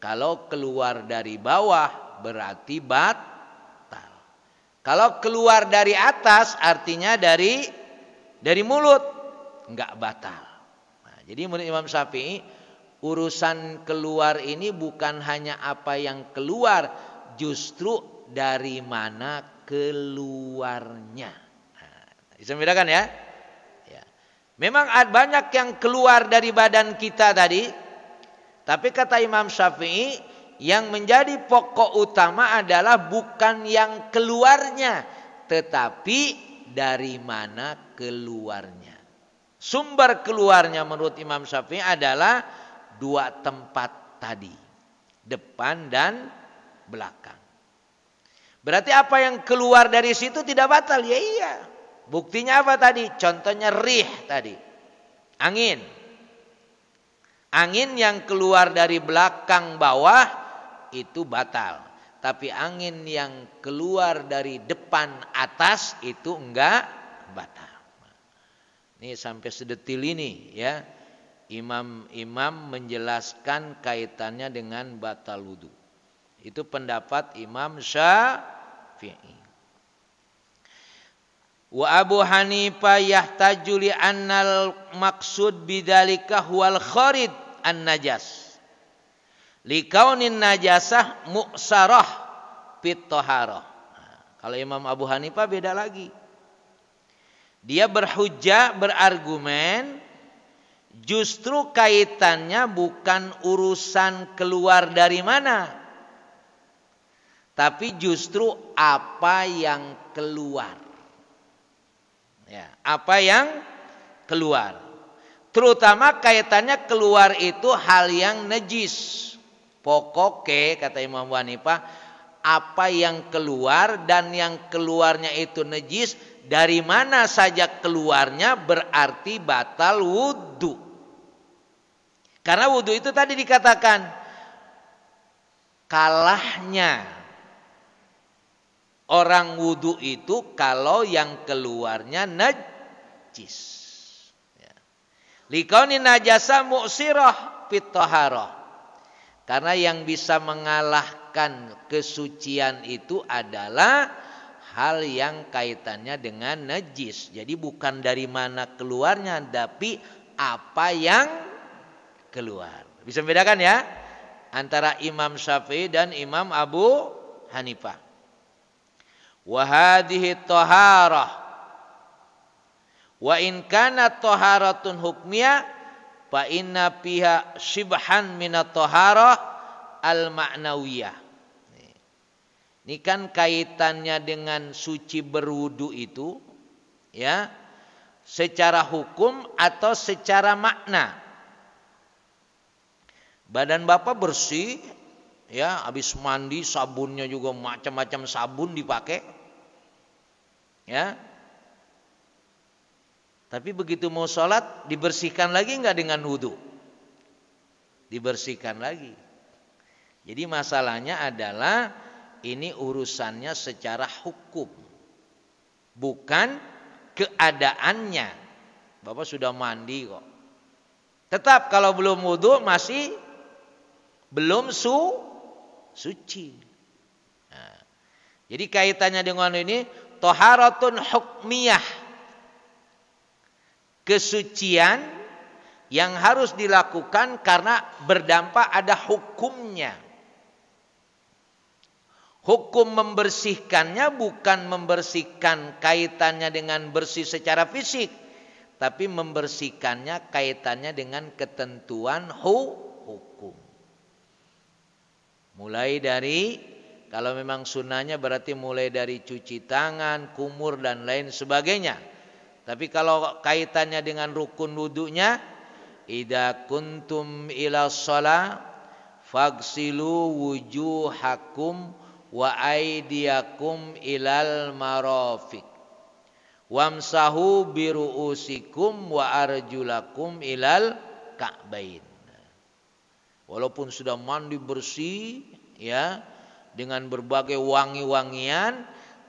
Kalau keluar dari bawah berarti batal. Kalau keluar dari atas artinya dari mulut, enggak batal. Nah, jadi menurut Imam Syafi'i, urusan keluar ini bukan hanya apa yang keluar, justru dari mana keluarnya. Nah, bisa membedakan ya? Ya. Memang banyak yang keluar dari badan kita tadi, tapi kata Imam Syafi'i, yang menjadi pokok utama adalah bukan yang keluarnya, tetapi dari mana keluarnya. Sumber keluarnya menurut Imam Syafi'i adalah 2 tempat tadi, depan dan belakang. Berarti apa yang keluar dari situ tidak batal? Ya iya. Buktinya apa tadi? Contohnya rih tadi. Angin. Angin yang keluar dari belakang bawah itu batal. Tapi angin yang keluar dari depan atas itu enggak batal. Ini sampai sedetil ini ya. Imam menjelaskan kaitannya dengan batal wudu. Itu pendapat Imam Syafi'i. Wa Abu Hanifah yahtaju li annal maqsud bidzalika huwal kharid an-najas. Li kaunin najasah mu'sarah fit taharah. Kalau Imam Abu Hanifah beda lagi. Dia berhujjah, berargumen, justru kaitannya bukan urusan keluar dari mana, tapi justru apa yang keluar. Ya, apa yang keluar. Terutama kaitannya keluar itu hal yang najis. Pokoknya kata Imam Abu Hanifah, apa yang keluar dan yang keluarnya itu najis, dari mana saja keluarnya berarti batal wudu. Karena wudu itu tadi dikatakan kalahnya orang wudu itu kalau yang keluarnya najis. Ya. Likauni najasa mu'sirah fit taharah. Karena yang bisa mengalahkan kesucian itu adalah hal yang kaitannya dengan najis. Jadi bukan dari mana keluarnya, tapi apa yang keluar. Bisa membedakan ya antara Imam Syafi'i dan Imam Abu Hanifah. Wa hadhihi taharah wa in kanat taharatun hukmiyah fa inna fiha shibhan minat taharah al ma'nawiyah. Ini kan kaitannya dengan suci berwudu itu, ya, secara hukum atau secara makna. Badan Bapak bersih, ya, habis mandi sabunnya juga macam-macam sabun dipakai, ya. Tapi begitu mau sholat dibersihkan lagi enggak dengan wudu? Dibersihkan lagi. Jadi masalahnya adalah ini urusannya secara hukum, bukan keadaannya. Bapak sudah mandi kok. Tetap kalau belum wudu masih belum suci. Nah, jadi kaitannya dengan ini thaharatun hukmiyah, kesucian yang harus dilakukan karena berdampak ada hukumnya. Hukum membersihkannya bukan membersihkan kaitannya dengan bersih secara fisik, tapi membersihkannya kaitannya dengan ketentuan hukum. Mulai dari, kalau memang sunnahnya berarti mulai dari cuci tangan, kumur dan lain sebagainya. Tapi kalau kaitannya dengan rukun wudunya, idza kuntum ila shalah faghsilu wujuhakum wa aydiyakum ilal marafiq wamsahu biruusikum wa arjulakum ilal ka'bain. Walaupun sudah mandi bersih, ya, dengan berbagai wangi-wangian,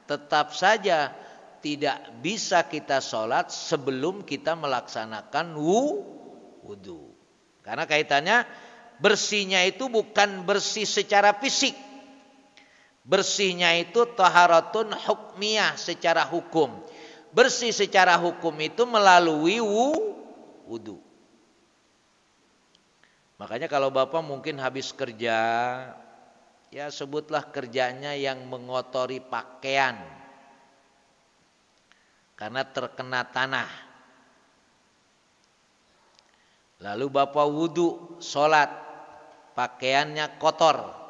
tetap saja tidak bisa kita sholat sebelum kita melaksanakan wudu. Karena kaitannya bersihnya itu bukan bersih secara fisik. Bersihnya itu taharatun hukmiyah, secara hukum. Bersih secara hukum itu melalui wudu. Makanya kalau Bapak mungkin habis kerja, ya sebutlah kerjanya yang mengotori pakaian karena terkena tanah. Lalu Bapak wudu, sholat, pakaiannya kotor.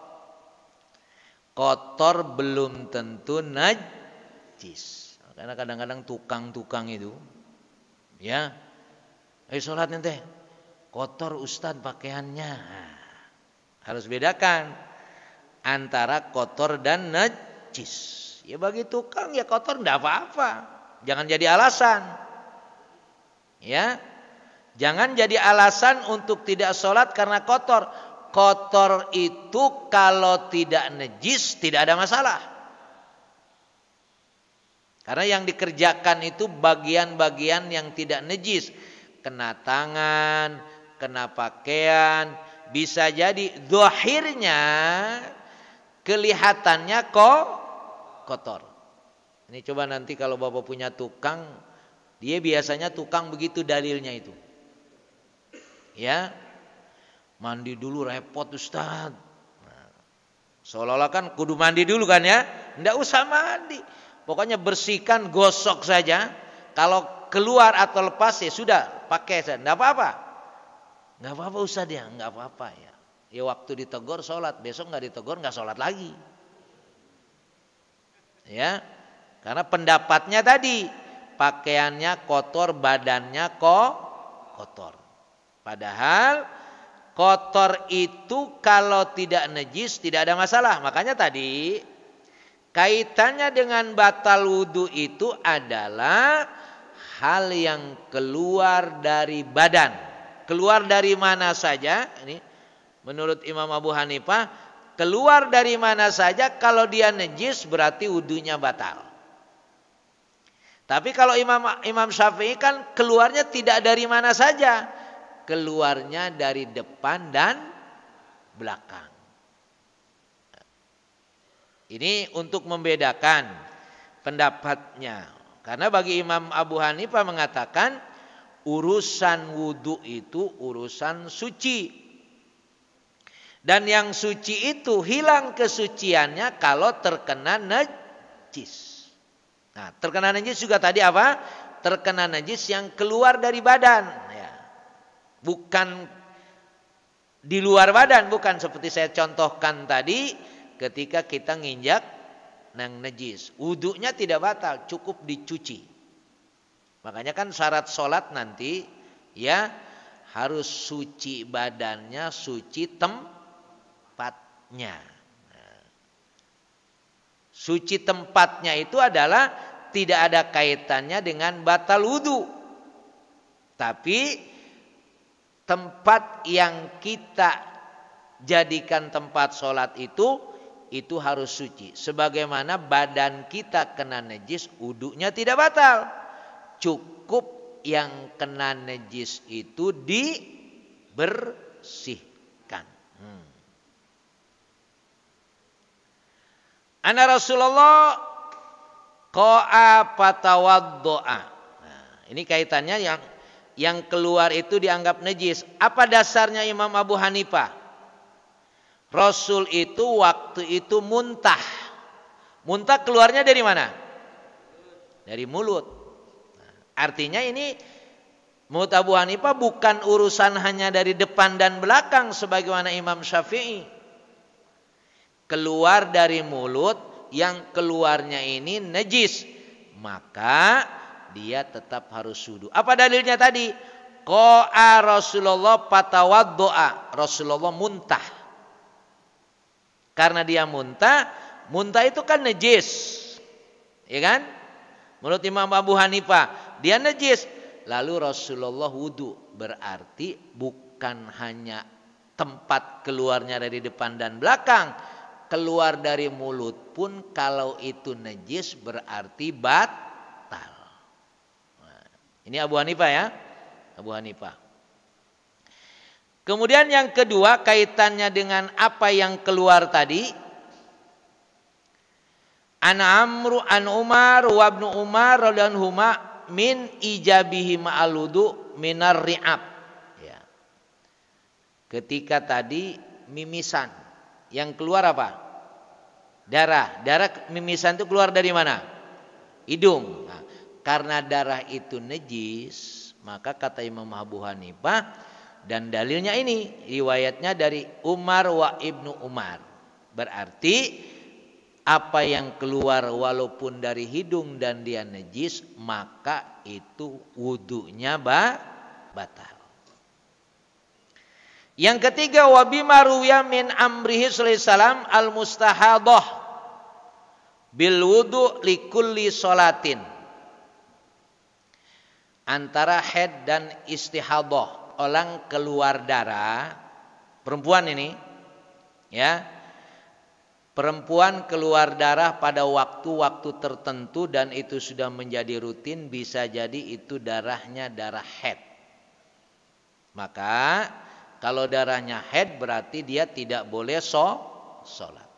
Kotor belum tentu najis. Karena kadang-kadang tukang-tukang itu, ya, sholat nanti kotor Ustadz pakaiannya. Harus bedakan antara kotor dan najis. Ya bagi tukang ya kotor enggak apa-apa. Jangan jadi alasan. Ya. Jangan jadi alasan untuk tidak sholat karena kotor. Kotor itu kalau tidak najis tidak ada masalah. Karena yang dikerjakan itu bagian-bagian yang tidak najis. Kena tangan, kena pakaian, bisa jadi zahirnya kelihatannya kotor. Ini coba nanti kalau Bapak punya tukang, dia biasanya tukang begitu dalilnya itu. Ya, mandi dulu repot Ustaz. Nah, seolah-olah kan kudu mandi dulu kan ya. Enggak usah mandi. Pokoknya bersihkan, gosok saja. Kalau keluar atau lepas ya sudah, pakai saja. Enggak apa-apa. Enggak apa-apa Ustaz ya, enggak apa-apa ya. Ya waktu ditegur sholat, besok enggak ditegur enggak sholat lagi. Ya. Karena pendapatnya tadi, pakaiannya kotor, badannya kotor. Padahal kotor itu kalau tidak najis tidak ada masalah. Makanya tadi kaitannya dengan batal wudu itu adalah hal yang keluar dari badan. Keluar dari mana saja, ini menurut Imam Abu Hanifah, keluar dari mana saja kalau dia najis berarti wudunya batal. Tapi kalau Imam Syafi'i kan keluarnya tidak dari mana saja. Keluarnya dari depan dan belakang. Ini untuk membedakan pendapatnya. Karena bagi Imam Abu Hanifah mengatakan urusan wudu itu urusan suci. Dan yang suci itu hilang kesuciannya kalau terkena najis. Nah, terkena najis juga tadi apa? Terkena najis yang keluar dari badan. Bukan di luar badan, bukan seperti saya contohkan tadi ketika kita nginjak yang najis. Wudunya tidak batal, cukup dicuci. Makanya kan syarat sholat nanti ya harus suci badannya, suci tempatnya. Suci tempatnya itu adalah tidak ada kaitannya dengan batal wudu. Tapi tempat yang kita jadikan tempat sholat itu harus suci. Sebagaimana badan kita kena najis, wudunya tidak batal. Cukup yang kena najis itu dibersihkan. Anna Rasulullah qa'a fatawaddo'a. Nah, ini kaitannya yang keluar itu dianggap najis. Apa dasarnya Imam Abu Hanifah? Rasul itu waktu itu muntah. Muntah keluarnya dari mana? Dari mulut. Artinya ini menurut Abu Hanifah bukan urusan hanya dari depan dan belakang sebagaimana Imam Syafi'i. Keluar dari mulut, yang keluarnya ini najis, maka dia tetap harus wudu. Apa dalilnya tadi? Qa'a Rasulullah fatawaddo'a. Rasulullah muntah. Karena dia muntah itu kan najis. Ya kan? Menurut Imam Abu Hanifah dia najis, lalu Rasulullah wudu, berarti bukan hanya tempat keluarnya dari depan dan belakang, keluar dari mulut pun kalau itu najis berarti batal. Nah, ini Abu Hanifah ya, Abu Hanifah. Kemudian yang kedua kaitannya dengan apa yang keluar tadi. An Amru an Umar wa ibnu Umar radhiyallahu anhuma min ijabihi ma'al wudu minar ri'ab. Ya. Ketika tadi mimisan, yang keluar apa? Darah. Darah mimisan itu keluar dari mana? Hidung. Nah, karena darah itu najis, maka kata Imam Abu Hanifah, dan dalilnya ini riwayatnya dari Umar wa ibnu Umar. Berarti apa yang keluar walaupun dari hidung dan dia najis, maka itu wudunya batal. Yang ketiga, wa bima ruwiya min amrihi sallallahu alaihi wasallam al mustahadah bil wudu li kulli salatin. Antara haid dan istihadah, orang keluar darah, perempuan ini ya. Perempuan keluar darah pada waktu-waktu tertentu dan itu sudah menjadi rutin, bisa jadi itu darahnya darah haid. Maka kalau darahnya haid berarti dia tidak boleh sholat.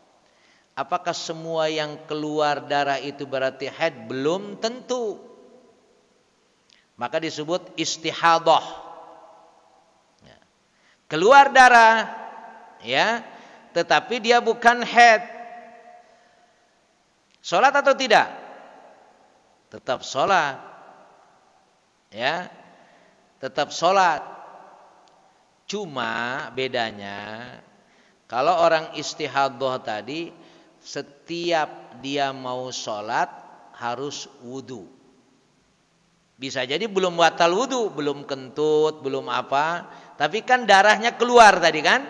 Apakah semua yang keluar darah itu berarti haid? Belum tentu. Maka disebut istihadah. Keluar darah ya, tetapi dia bukan haid. Sholat atau tidak? Tetap sholat. Ya, tetap sholat. Cuma bedanya, kalau orang istihadah tadi, setiap dia mau sholat harus wudu. Bisa jadi belum batal wudu, belum kentut, belum apa, tapi kan darahnya keluar tadi kan?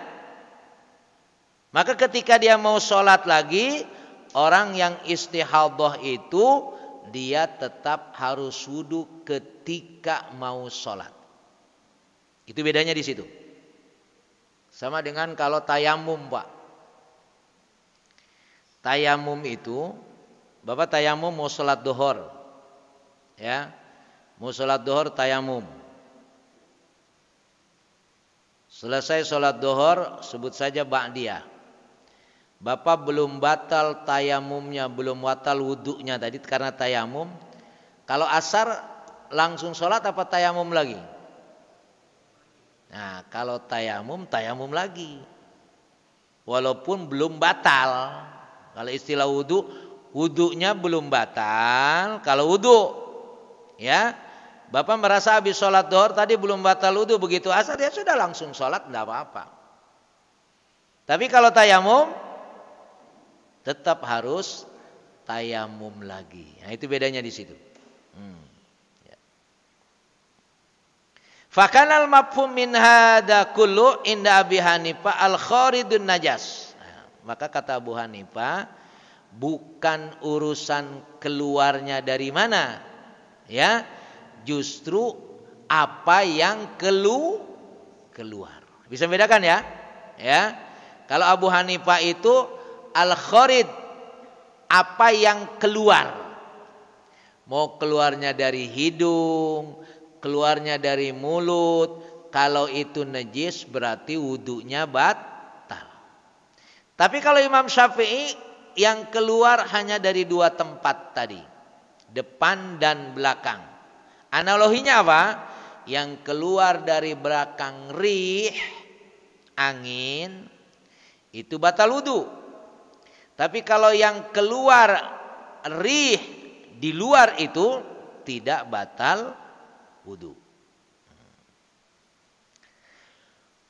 Maka ketika dia mau sholat lagi, orang yang istihadah itu dia tetap harus wudu ketika mau sholat. Itu bedanya di situ. Sama dengan kalau tayamum, Pak. Tayamum itu, Bapak tayamum mau sholat duhur, ya, mau sholat duhur tayamum. Selesai sholat duhur, sebut saja ba'diyah. Bapak belum batal tayamumnya, belum batal wudunya tadi karena tayamum. Kalau asar langsung sholat apa tayamum lagi? Nah, kalau tayamum lagi. Walaupun belum batal. Kalau istilah wudu, wudunya belum batal. Kalau wudu, ya, Bapak merasa habis sholat duhur tadi belum batal wudu, begitu asar ya sudah langsung sholat, tidak apa-apa. Tapi kalau tayamum tetap harus tayamum lagi. Nah, itu bedanya di situ. Ya. Fakanal mafhum min hadza kullu inda Abi Hanifah al-kharidun najas. Nah, maka kata Abu Hanifah, bukan urusan keluarnya dari mana, ya, justru apa yang keluar. Bisa bedakan ya? Ya. Kalau Abu Hanifah itu al-kharid, apa yang keluar. Mau keluarnya dari hidung, keluarnya dari mulut, kalau itu najis berarti wudunya batal. Tapi kalau Imam Syafi'i yang keluar hanya dari dua tempat tadi, depan dan belakang. Analoginya apa? Yang keluar dari belakang rih, angin, itu batal wudu. Tapi kalau yang keluar rih di luar itu tidak batal wudu.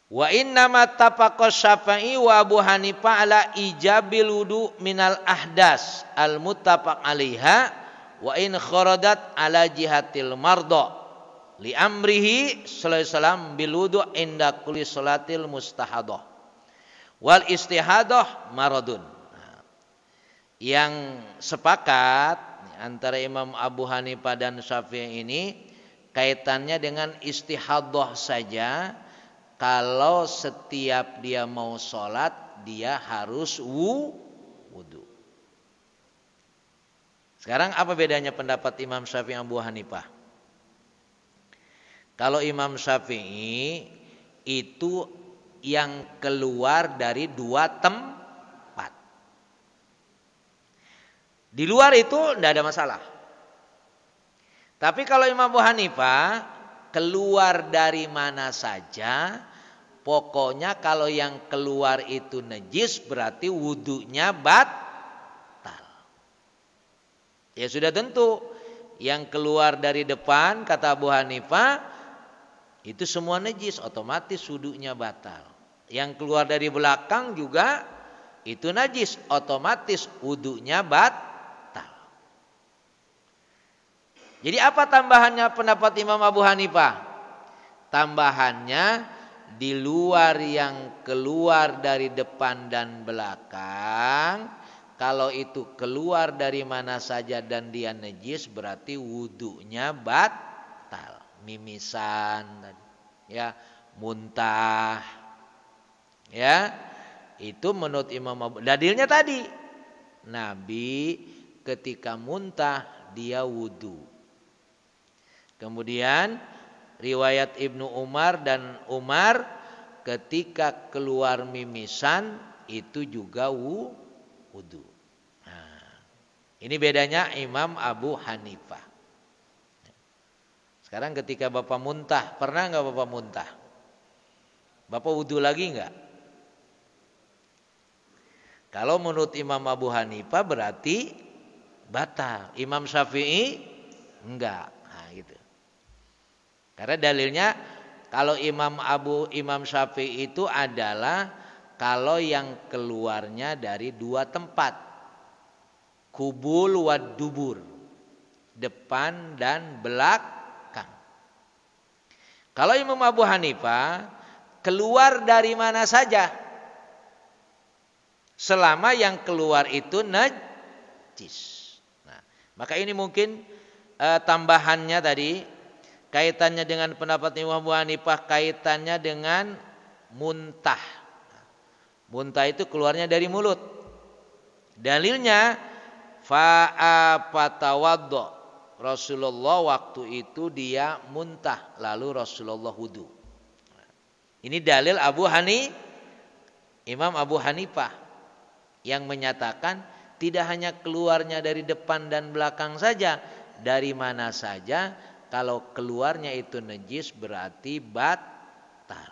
Wa innama tafaqa Syafi'i wa Abu Hanifah ala ijabil wudu minal ahdas al muttafaq 'alaiha wa in kharadat ala jihatil marda li amrihi sallallahu alaihi wasallam bil wudu inda kulli salatil mustahadah wal istihadah maradun. Yang sepakat antara Imam Abu Hanifah dan Syafi'i ini kaitannya dengan istihadah saja. Kalau setiap dia mau sholat dia harus wudu. Sekarang apa bedanya pendapat Imam Syafi'i dan Abu Hanifah? Kalau Imam Syafi'i itu yang keluar dari dua tempat. Di luar itu tidak ada masalah. Tapi kalau Imam Abu Hanifah keluar dari mana saja, pokoknya kalau yang keluar itu najis berarti wudunya batal. Ya sudah tentu, yang keluar dari depan kata Abu Hanifah itu semua najis, otomatis wudunya batal. Yang keluar dari belakang juga itu najis, otomatis wudunya batal. Jadi apa tambahannya pendapat Imam Abu Hanifah? Tambahannya di luar yang keluar dari depan dan belakang, kalau itu keluar dari mana saja dan dia najis berarti wudunya batal. Mimisan, ya, muntah, ya, itu menurut Imam Abu. Dalilnya tadi, Nabi ketika muntah dia wudu. Kemudian riwayat Ibnu Umar dan Umar ketika keluar mimisan itu juga wudu. Nah, ini bedanya Imam Abu Hanifah. Sekarang ketika Bapak muntah, pernah enggak Bapak muntah? Bapak wudu lagi enggak? Kalau menurut Imam Abu Hanifah berarti batal. Imam Syafi'i enggak. Nah, gitu. Karena dalilnya kalau Imam Syafi'i itu adalah kalau yang keluarnya dari dua tempat. Kubul wa dubur. Depan dan belakang. Kalau Imam Abu Hanifah keluar dari mana saja. Selama yang keluar itu najis. Nah, maka ini mungkin tambahannya tadi. Kaitannya dengan pendapat Imam Abu Hanifah, kaitannya dengan muntah. Muntah itu keluarnya dari mulut. Dalilnya fa'apatawaddo. Rasulullah waktu itu dia muntah, lalu Rasulullah wudu. Ini dalil Imam Abu Hanifah yang menyatakan tidak hanya keluarnya dari depan dan belakang saja, dari mana saja. Kalau keluarnya itu najis berarti batal.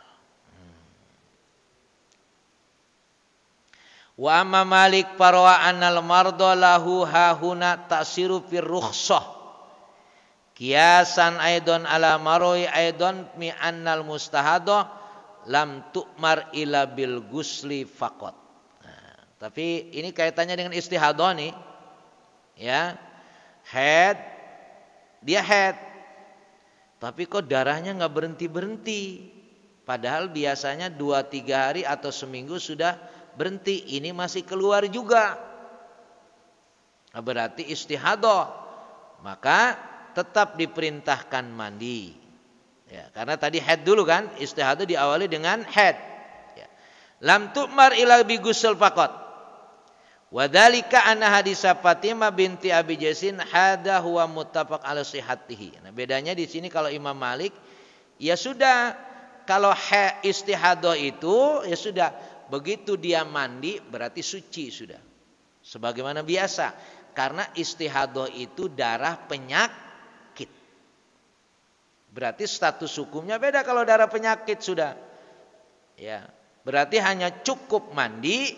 Wa amma Malik farwa annal mardo lahu hahuna ta'siru fir rukhsah. Kiasan aidon ala maroi aidon mi annal mustahadah lam tu'mar ila bil gusli faqat. Nah, tapi ini kaitannya dengan istihadah nih. ya, head, dia head, tapi kok darahnya nggak berhenti-berhenti, padahal biasanya 2-3 hari atau seminggu sudah berhenti, ini masih keluar juga, nah, berarti istihadah, maka tetap diperintahkan mandi. Ya, karena tadi head dulu kan, istihadah diawali dengan head. Ya. Lam tu'mar ila bi ghusl faqat. Wa dzalika anna hadis Fatimah binti Abi Jaisin hada huwa muttafaq ala sihhatihi. Nah, bedanya di sini kalau Imam Malik ya sudah, kalau istihadah itu ya sudah, begitu dia mandi berarti suci sudah. Sebagaimana biasa, karena istihadah itu darah penyakit. Berarti status hukumnya beda kalau darah penyakit sudah. Ya, berarti hanya cukup mandi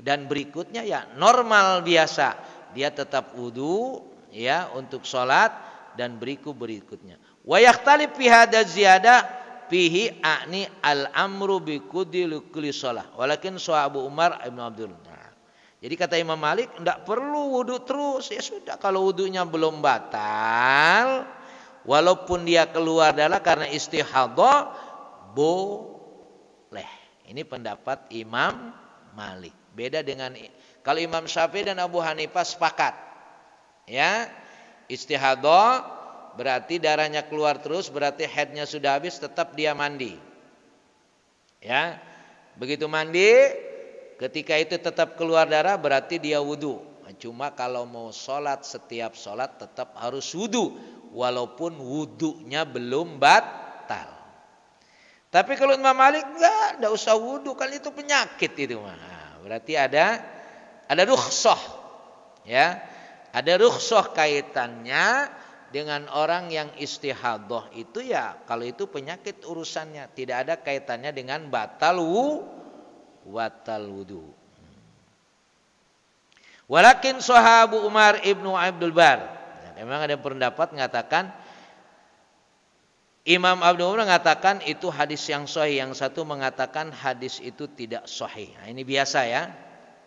dan berikutnya ya normal biasa. Dia tetap wudu ya untuk sholat dan berikutnya. Wa yakhtalif fi hadza ziyadah fihi a'ni al-amru bi kulli shalah. Walakin Abu Umar Ibnu Abdul. Jadi kata Imam Malik enggak perlu wudu terus, ya sudah kalau wudunya belum batal, walaupun dia keluar darah karena istihadah, boleh. Ini pendapat Imam Malik. Beda dengan kalau Imam Syafi'i dan Abu Hanifah sepakat. Ya, istihadah berarti darahnya keluar terus, berarti headnya sudah habis, tetap dia mandi. Ya, begitu mandi, ketika itu tetap keluar darah, berarti dia wudu. Cuma kalau mau sholat, setiap sholat tetap harus wudu, walaupun wudunya belum batal. Tapi kalau Imam Malik enggak usah wudu, kan itu penyakit itu mah. Berarti ada rukhsah, ya, ada rukhsah kaitannya dengan orang yang istihadah itu ya, kalau itu penyakit urusannya, tidak ada kaitannya dengan batal wudu. Walakin sahabu Umar Ibnu Abdul Bar, memang ada pendapat mengatakan, Imam Abdul Umar mengatakan itu hadis yang sahih, yang satu mengatakan hadis itu tidak sahih. Nah, ini biasa ya,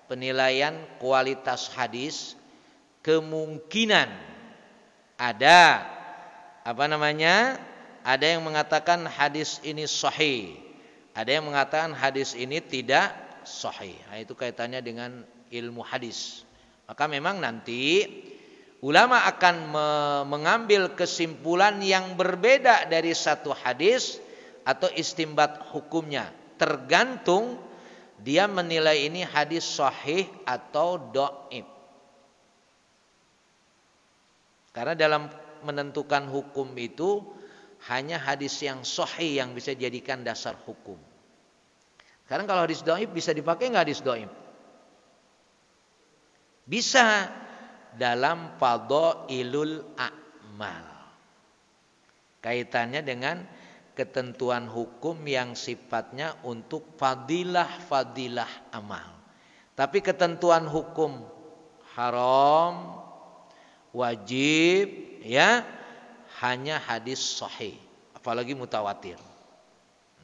penilaian kualitas hadis, kemungkinan ada ada yang mengatakan hadis ini sahih, ada yang mengatakan hadis ini tidak sahih. Nah, itu kaitannya dengan ilmu hadis. Maka memang nanti ulama akan mengambil kesimpulan yang berbeda dari satu hadis atau istimbat hukumnya, tergantung dia menilai ini hadis sahih atau dhaif. Karena dalam menentukan hukum itu hanya hadis yang sahih yang bisa dijadikan dasar hukum. Sekarang kalau hadis dhaif bisa dipakai nggak hadis dhaif? Bisa, dalam fadhailul a'mal. Kaitannya dengan ketentuan hukum yang sifatnya untuk fadilah amal. Tapi ketentuan hukum haram, wajib, ya, hanya hadis sahih, apalagi mutawatir.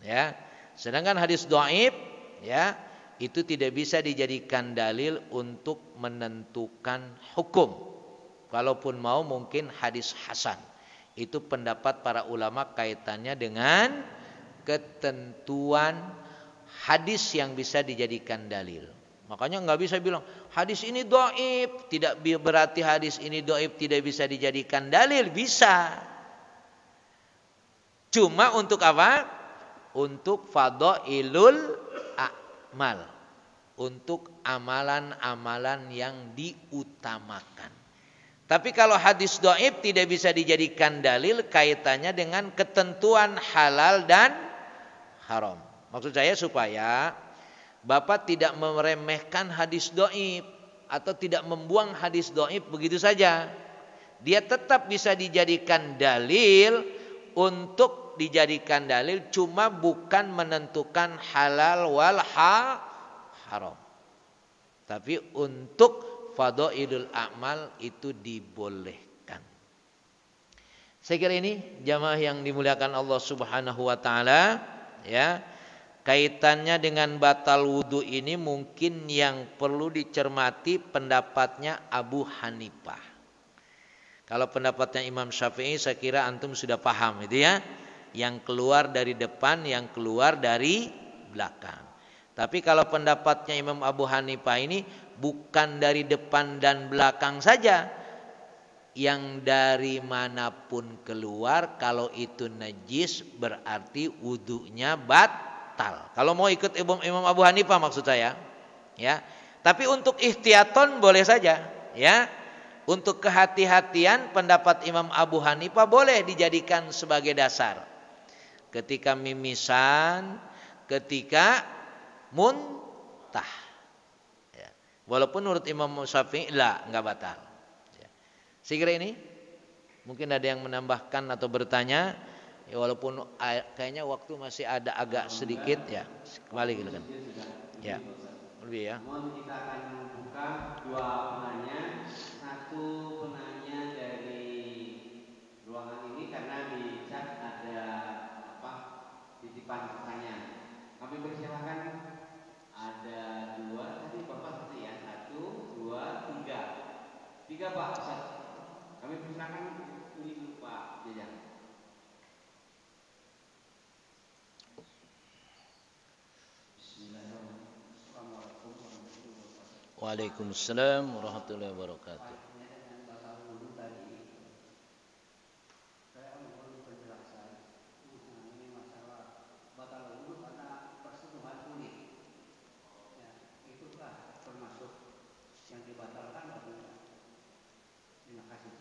Ya. Sedangkan hadis dhaif, ya, itu tidak bisa dijadikan dalil untuk menentukan hukum. Kalaupun mau mungkin hadis hasan. Itu pendapat para ulama kaitannya dengan ketentuan hadis yang bisa dijadikan dalil. Makanya nggak bisa bilang hadis ini dhaif, tidak berarti hadis ini dhaif tidak bisa dijadikan dalil, bisa. Cuma untuk apa? Untuk fadhailul a'mal, untuk amalan-amalan yang diutamakan. Tapi kalau hadis dhaif tidak bisa dijadikan dalil, kaitannya dengan ketentuan halal dan haram. Maksud saya supaya Bapak tidak meremehkan hadis dhaif atau tidak membuang hadis dhaif begitu saja. Dia tetap bisa dijadikan dalil, untuk dijadikan dalil, cuma bukan menentukan halal wal haram. Tapi untuk fadhailul a'mal itu dibolehkan. Saya kira ini jamaah yang dimuliakan Allah Subhanahu wa taala, ya. kaitannya dengan batal wudhu ini mungkin yang perlu dicermati pendapatnya Abu Hanifah. Kalau pendapatnya Imam Syafi'i saya kira antum sudah paham itu ya. Yang keluar dari depan, yang keluar dari belakang. Tapi kalau pendapatnya Imam Abu Hanifah ini bukan dari depan dan belakang saja. Yang dari manapun keluar, kalau itu najis berarti wudhunya batal. Kalau mau ikut Imam Abu Hanifah maksud saya, ya. Tapi untuk ihtiyaton boleh saja, ya. Untuk kehati-hatian pendapat Imam Abu Hanifah boleh dijadikan sebagai dasar. Ketika mimisan, ketika muntah. Ya. Walaupun menurut Imam Syafi'i enggak batal. Saya kira ini mungkin ada yang menambahkan atau bertanya, ya walaupun kayaknya waktu masih ada agak sedikit ya. Kembali gitu kan. Ya. Lebih ya. Namun kita akan membuka dua penanya, satu penanya dari ruangan ini karena di chat ada titipan pertanyaan. Kami persilakan ada dua, tadi Bapak satu ya, 1, 2, 3. 3 Pak, Ustaz. Kami persilakan ini dulu Pak Jajan. Waalaikumsalam warahmatullahi wabarakatuh. Yang dibatalkan atau tidak? Terima kasih.